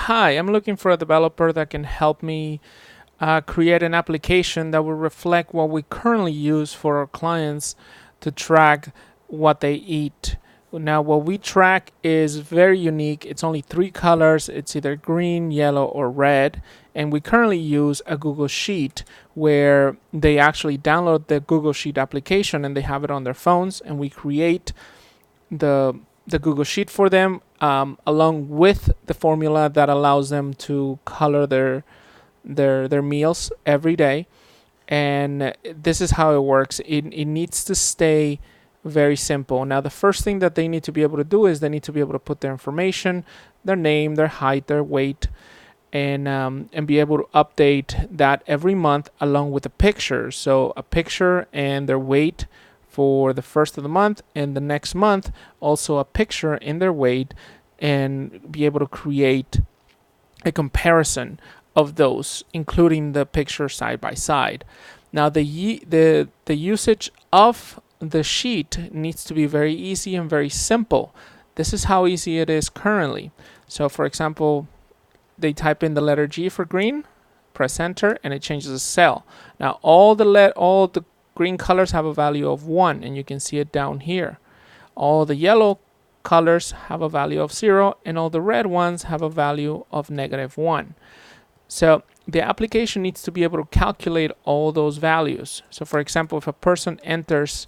Hi, I'm looking for a developer that can help me create an application that will reflect what we currently use for our clients to track what they eat. Now, what we track is very unique. It's only three colors. It's either green, yellow, or red. And we currently use a Google Sheet where they actually download the Google Sheet application and they have it on their phones, and we create the Google Sheet for them, along with the formula that allows them to color their meals every day. And this is how it works. It needs to stay very simple. Now, the first thing that they need to be able to do is they need to be able to put their information, their name, their height, their weight, and be able to update that every month along with a picture. So a picture and their weight for the first of the month, and the next month also a picture in their weight, and be able to create a comparison of those, including the picture side by side. Now, the usage of the sheet needs to be very easy and very simple. This is how easy it is currently. So, for example, they type in the letter G for green, press enter, and it changes the cell. Now, all the green colors have a value of 1, and you can see it down here. All the yellow colors have a value of 0, and all the red ones have a value of -1. So the application needs to be able to calculate all those values. So for example, if a person enters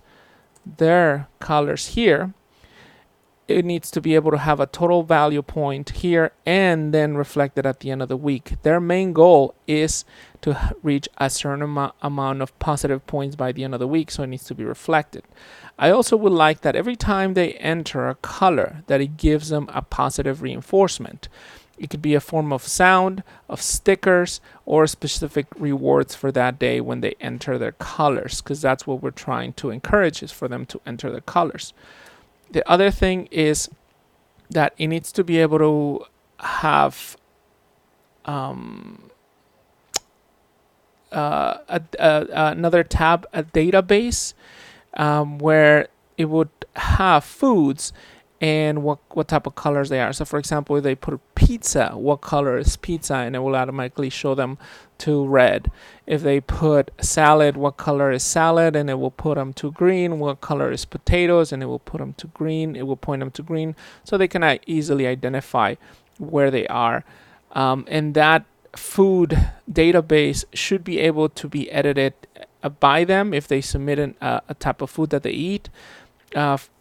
their colors here, it needs to be able to have a total value point here and then reflect it at the end of the week. Their main goal is to reach a certain amount of positive points by the end of the week, so it needs to be reflected. I also would like that every time they enter a color, that it gives them a positive reinforcement. It could be a form of sound, of stickers, or specific rewards for that day when they enter their colors, because that's what we're trying to encourage, is for them to enter their colors. The other thing is that it needs to be able to have another tab, a database, where it would have foods and what type of colors they are. So for example, if they put pizza, what color is pizza, and it will automatically show them to red. If they put salad, what color is salad, and it will put them to green. What color is potatoes, and it will put them to green. It will point them to green, so they can easily identify where they are. And that food database should be able to be edited by them if they submit a type of food that they eat.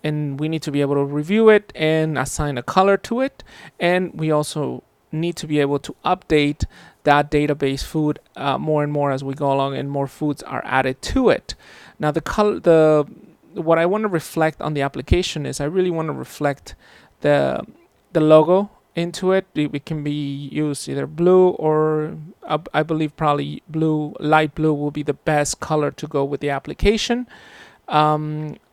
And we need to be able to review it and assign a color to it. And we also need to be able to update that database food more and more as we go along, and more foods are added to it. Now, what I want to reflect on the application is I really want to reflect the logo into it. It can be used either blue or I believe probably blue, light blue will be the best color to go with the application.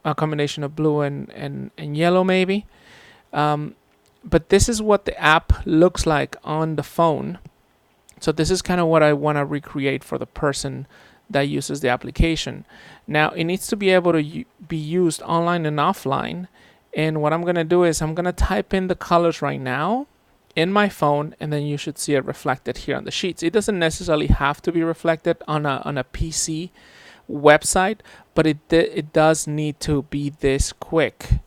A combination of blue and yellow maybe. But this is what the app looks like on the phone. So this is kind of what I want to recreate for the person that uses the application. Now, it needs to be able to be used online and offline. And what I'm going to do is I'm going to type in the colors right now in my phone, and then you should see it reflected here on the sheets. It doesn't necessarily have to be reflected on a PC website, but it does need to be this quick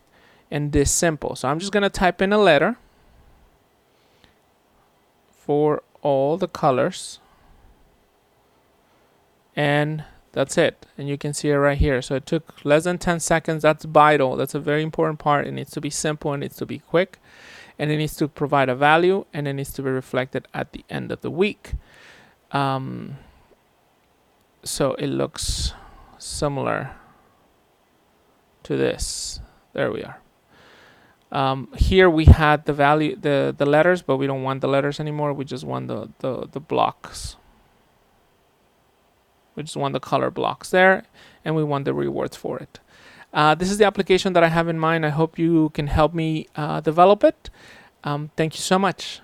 and this simple. So I'm just going to type in a letter for all the colors, and that's it. And you can see it right here. So it took less than 10 seconds. That's vital. That's a very important part. It needs to be simple, and it needs to be quick, and it needs to provide a value, and it needs to be reflected at the end of the week. So it looks similar to this. There we are. Here we had the value, the letters, but we don't want the letters anymore. We just want the blocks. We just want the color blocks there, and we want the rewards for it. This is the application that I have in mind. I hope you can help me develop it. Thank you so much.